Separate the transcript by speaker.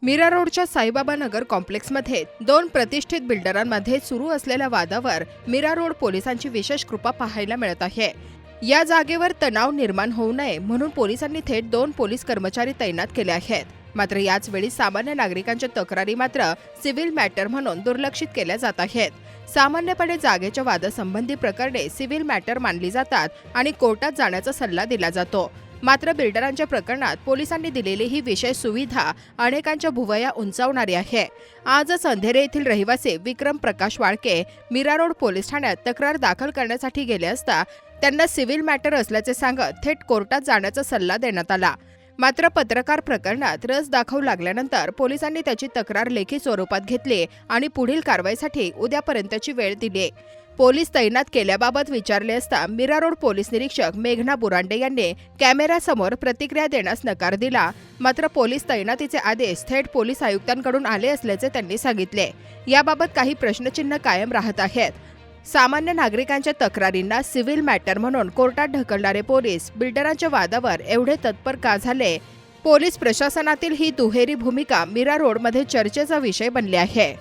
Speaker 1: मीरा रोडच्या साईबाबा नगर कॉम्प्लेक्समध्ये दोन प्रतिष्ठित बिल्डरांमध्ये सुरू असलेल्या वादावर मीरा रोड पोलिसांची विशेष कृपा पाहायला मिळत आहे। या जागेवर तणाव निर्माण होऊ नये म्हणून पोलिसांनी थेट 2 पोलीस कर्मचारी तैनात केले आहेत। मात्र याच वेळी सामान्य नागरिकांच्या तक्रारी मात्र सिव्हिल मॅटर म्हणून दुर्लक्षित केल्या जात आहेत। सामान्यपणे जागेच्या वादासंबंधी प्रकरणे सिव्हिल मॅटर मानली जातात आणि कोर्टात जाण्याचा सल्ला दिला जातो। मात्र बिल्डरांच्या प्रकरणात पोलिसांनी दिलेली ही विशेष सुविधा अनेकांच्या भुवया उंचावणारी आहे। आजच अंधेरे येथील रहिवासी विक्रम प्रकाश वाळके मीरा रोड पोलीस ठाण्यात तक्रार दाखल करण्यासाठी गेले असता त्यांना सिव्हिल मॅटर असल्याचे सांगत थेट कोर्टात जाण्याचा सल्ला देण्यात आला। मात्र पत्रकार प्रकरणात रस दाखवू लागल्यानंतर पोलिसांनी त्याची तक्रार लेखी स्वरूपात घेतली आणि पुढील कारवाईसाठी उद्यापर्यंतची वेळ दिली। पोलीस तैनात केल्याबाबत विचारले असता मीरा रोड पोलीस निरीक्षक मेघना बुरांडे यांनी कॅमेऱ्यासमोर प्रतिक्रिया देण्यास नकार दिला। मात्र पोलीस तैनातीचे आदेश थेट पोलीस आयुक्तांकडून आले असल्याचे त्यांनी सांगितले। याबाबत काही प्रश्नचिन्ह कायम राहत आहेत। सामान्य नागरिकांच्या तक्रारींना सिव्हिल मॅटर म्हणून कोर्टात ढकलणारे पोलीस बिल्डरांच्या वादावर एवढे तत्पर का झाले? पोलीस प्रशासनातील ही दुहेरी भूमिका मीरा रोडमध्ये चर्चेचा विषय बनली आहे।